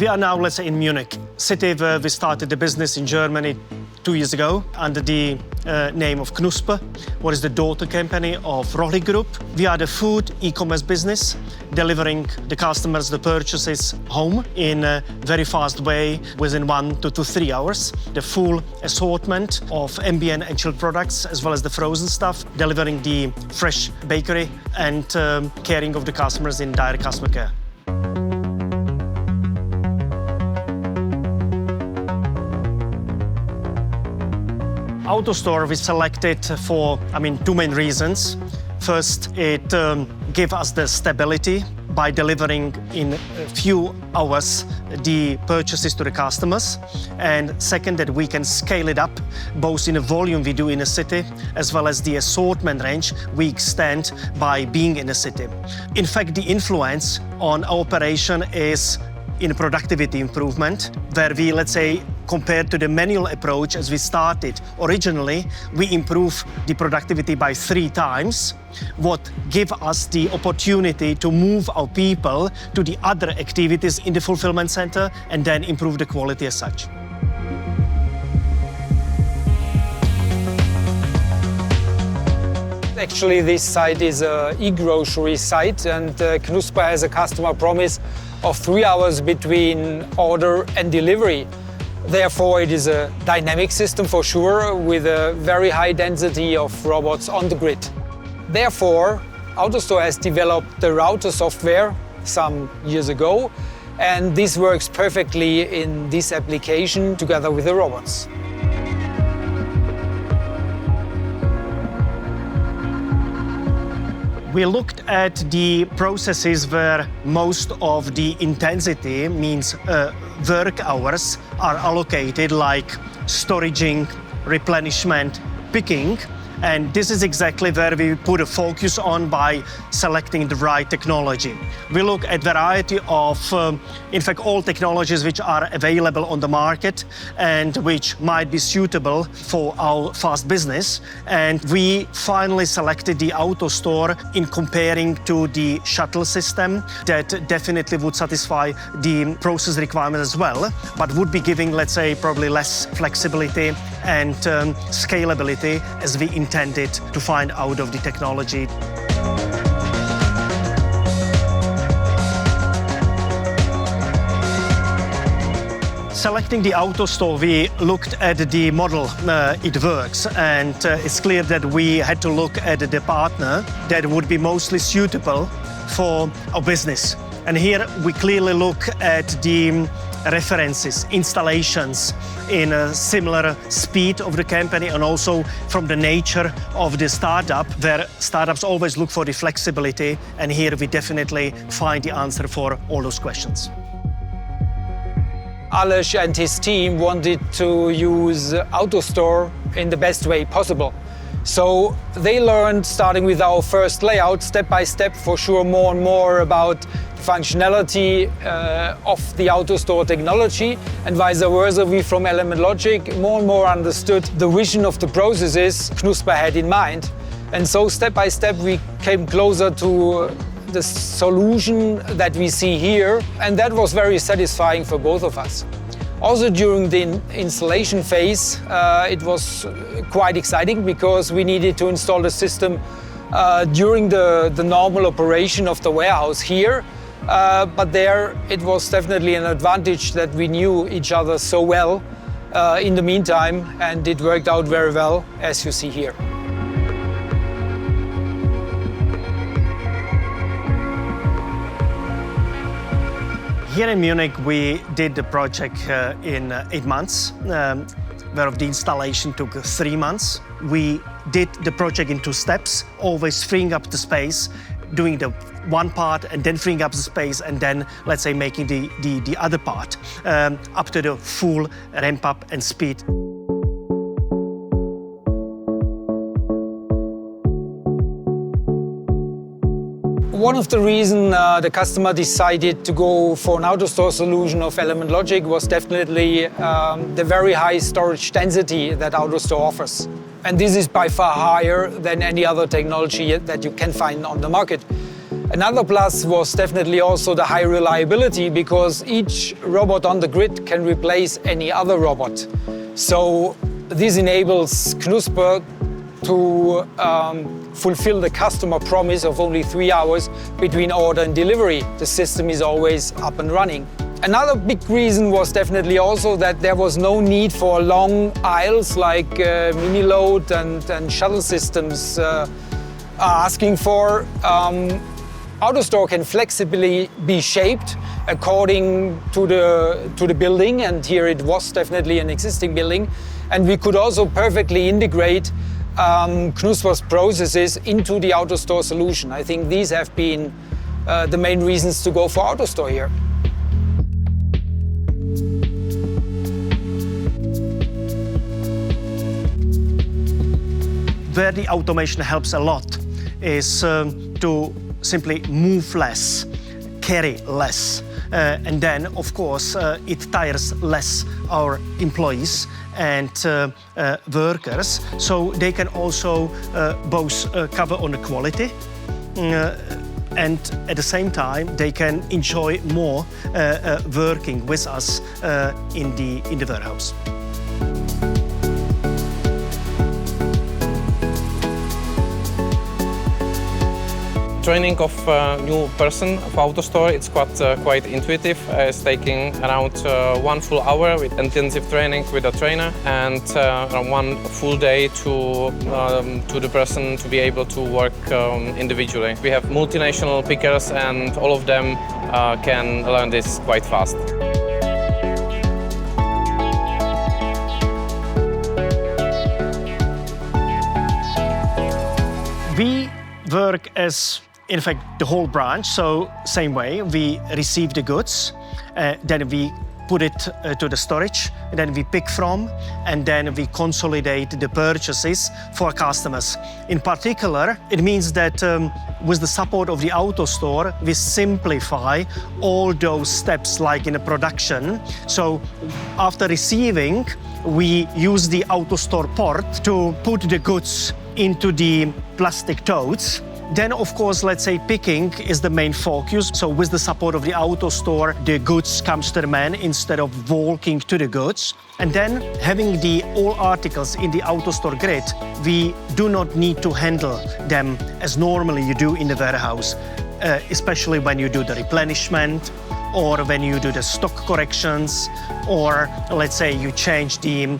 We are now, let's say, in Munich, city where we started the business in Germany 2 years ago under the name of Knuspr, what is the daughter company of Rohlik Group. We are the food e-commerce business, delivering the customers the purchases home in a very fast way within 1 to 3 hours. The full assortment of ambient and chilled products, as well as the frozen stuff, delivering the fresh bakery and caring of the customers in direct customer care. AutoStore we selected for, two main reasons. First, it gives us the stability by delivering in a few hours the purchases to the customers. And second, that we can scale it up, both in the volume we do in a city, as well as the assortment range we extend by being in a city. In fact, the influence on our operation is in productivity improvement, where we, let's say, compared to the manual approach as we started originally, we improve the productivity by 3 times, what give us the opportunity to move our people to the other activities in the fulfillment center and then improve the quality as such. Actually, this site is an e-grocery site, and Knuspr has a customer promise of 3 hours between order and delivery. Therefore, it is a dynamic system for sure, with a very high density of robots on the grid. Therefore, AutoStore has developed the router software some years ago, and this works perfectly in this application together with the robots. We looked at the processes where most of the intensity, means work hours, are allocated, like storaging, replenishment, picking. And this is exactly where we put a focus on by selecting the right technology. We look at variety of, in fact, all technologies which are available on the market and which might be suitable for our fast business. And we finally selected the AutoStore in comparing to the shuttle system that definitely would satisfy the process requirements as well, but would be giving, let's say, probably less flexibility and scalability as we intended to find out of the technology. Selecting the AutoStore, we looked at the model it works, and it's clear that we had to look at the partner that would be mostly suitable for our business. And here we clearly look at the references, installations in a similar speed of the company, and also from the nature of the startup, where startups always look for the flexibility, and here we definitely find the answer for all those questions. Aleš and his team wanted to use AutoStore in the best way possible. So they learned, starting with our first layout, step by step, for sure, more and more about the functionality of the AutoStore technology, and vice versa. We from Element Logic more and more understood the vision of the processes Knuspr had in mind. And so step by step we came closer to the solution that we see here, and that was very satisfying for both of us. Also during the installation phase, it was quite exciting because we needed to install the system during the normal operation of the warehouse here. But there it was definitely an advantage that we knew each other so well in the meantime, and it worked out very well, as you see here. Here in Munich, we did the project in 8 months, where the installation took 3 months. We did the project in 2 steps, always freeing up the space, doing the one part and then freeing up the space, and then, let's say, making the other part up to the full ramp up and speed. One of the reasons the customer decided to go for an AutoStore solution of Element Logic was definitely the very high storage density that AutoStore offers. And this is by far higher than any other technology that you can find on the market. Another plus was definitely also the high reliability, because each robot on the grid can replace any other robot. So this enables Knuspr to fulfill the customer promise of only 3 hours between order and delivery. The system is always up and running. Another big reason was definitely also that there was no need for long aisles like mini-load and shuttle systems are asking for. AutoStore can flexibly be shaped according to the building, and here it was definitely an existing building. And we could also perfectly integrate Knuspr's processes into the AutoStore solution. I think these have been the main reasons to go for AutoStore here. Where the automation helps a lot is to simply move less, carry less, and then, of course, it tires less our employees and workers, so they can also both cover on the quality and at the same time they can enjoy more working with us in the warehouse. Training of a new person of AutoStore, it's quite intuitive. It's taking around 1 full hour with intensive training with a trainer, and around 1 full day to the person to be able to work individually. We have multinational pickers, and all of them can learn this quite fast. We work as, in fact, the whole branch, so same way. We receive the goods, then we put it to the storage, and then we pick from, and then we consolidate the purchases for customers. In particular, it means that with the support of the AutoStore, we simplify all those steps like in a production. So after receiving, we use the AutoStore port to put the goods into the plastic totes. Then, of course, let's say picking is the main focus. So with the support of the AutoStore, the goods comes to the man instead of walking to the goods. And then having all articles in the AutoStore grid, we do not need to handle them as normally you do in the warehouse, especially when you do the replenishment or when you do the stock corrections, or let's say you change the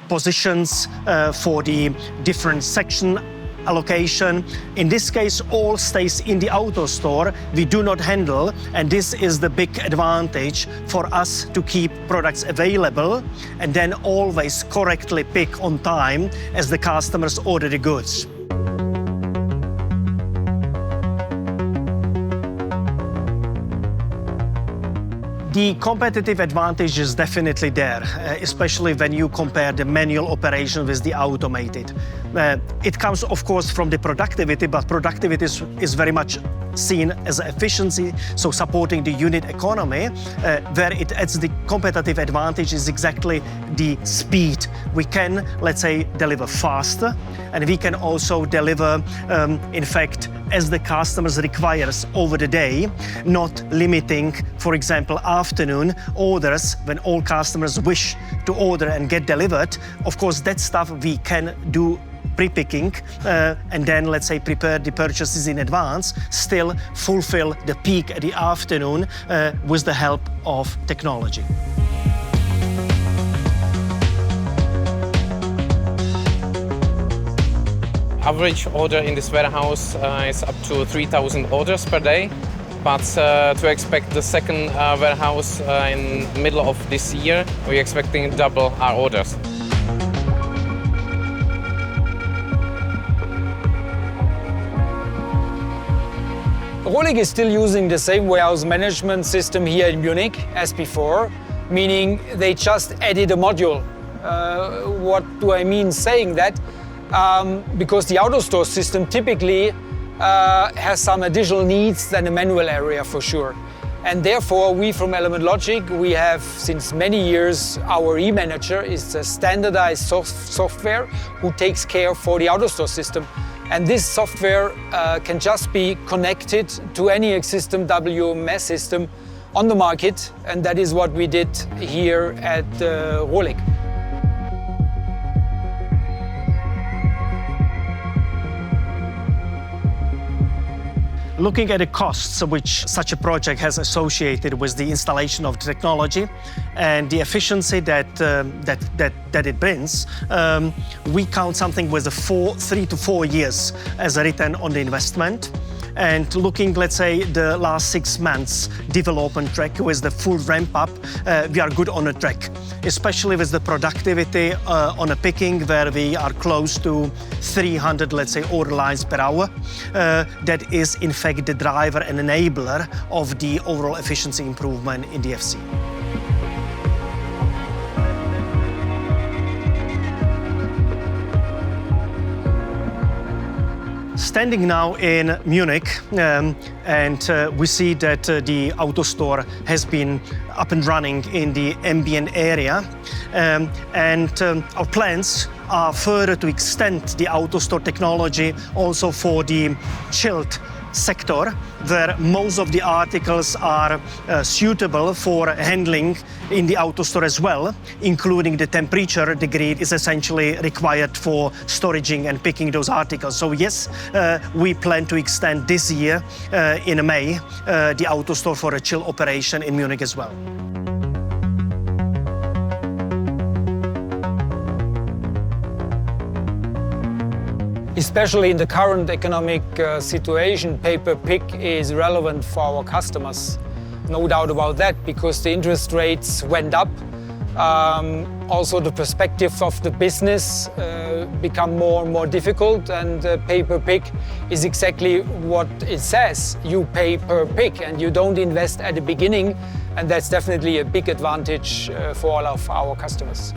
positions for the different section allocation. In this case, all stays in the AutoStore. We do not handle, and this is the big advantage for us to keep products available and then always correctly pick on time as the customers order the goods. The competitive advantage is definitely there, especially when you compare the manual operation with the automated. It comes, of course, from the productivity, but productivity is very much seen as efficiency, so supporting the unit economy. Where it adds the competitive advantage is exactly the speed. We can, let's say, deliver faster, and we can also deliver, in fact, as the customers requires over the day, not limiting, for example, afternoon orders when all customers wish to order and get delivered. Of course, that stuff we can do pre-picking and then, let's say, prepare the purchases in advance, still fulfill the peak at the afternoon with the help of technology. Average order in this warehouse is up to 3,000 orders per day, but to expect the second warehouse in the middle of this year, we're expecting double our orders. Rohlik is still using the same warehouse management system here in Munich as before, meaning they just added a module. What do I mean saying that? Because the AutoStore system typically has some additional needs than a manual area for sure. And therefore, we from Element Logic, we have since many years our eManager is a standardized software who takes care for the AutoStore system. And this software can just be connected to any existing WMS system on the market, and that is what we did here at Rohlik. Looking at the costs which such a project has associated with the installation of the technology and the efficiency that it brings, we count something with 3 to 4 years as a return on the investment. And looking, let's say, the last 6 months development track with the full ramp up, we are good on a track, especially with the productivity on a picking where we are close to 300, let's say, order lines per hour. That is, in fact, the driver and enabler of the overall efficiency improvement in the FC. Standing now in Munich, and we see that the AutoStore has been up and running in the ambient area, and our plans are further to extend the AutoStore technology also for the chilled sector, where most of the articles are suitable for handling in the AutoStore as well, including the temperature degree is essentially required for storaging and picking those articles. So yes, we plan to extend this year in May the AutoStore for a chill operation in Munich as well. Especially in the current economic situation, pay-per-pick is relevant for our customers. No doubt about that, because the interest rates went up. Also, the perspective of the business become more and more difficult, and pay-per-pick is exactly what it says. You pay per pick and you don't invest at the beginning, and that's definitely a big advantage for all of our customers.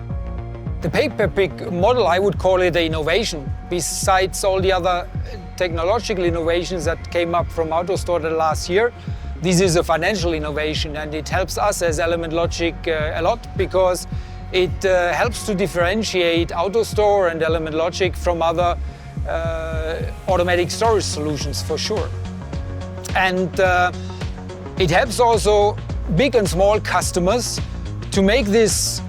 The pay-per-pick model, I would call it an innovation. Besides all the other technological innovations that came up from AutoStore the last year, this is a financial innovation, and it helps us as Element Logic a lot, because it helps to differentiate AutoStore and Element Logic from other automatic storage solutions for sure. And it helps also big and small customers to make this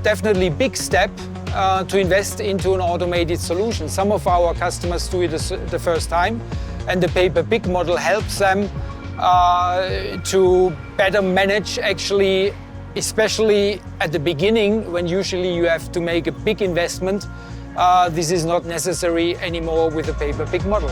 definitely big step to invest into an automated solution. Some of our customers do it the first time, and the pay-per-pick model helps them to better manage, actually, especially at the beginning, when usually you have to make a big investment. This is not necessary anymore with the pay-per-pick model.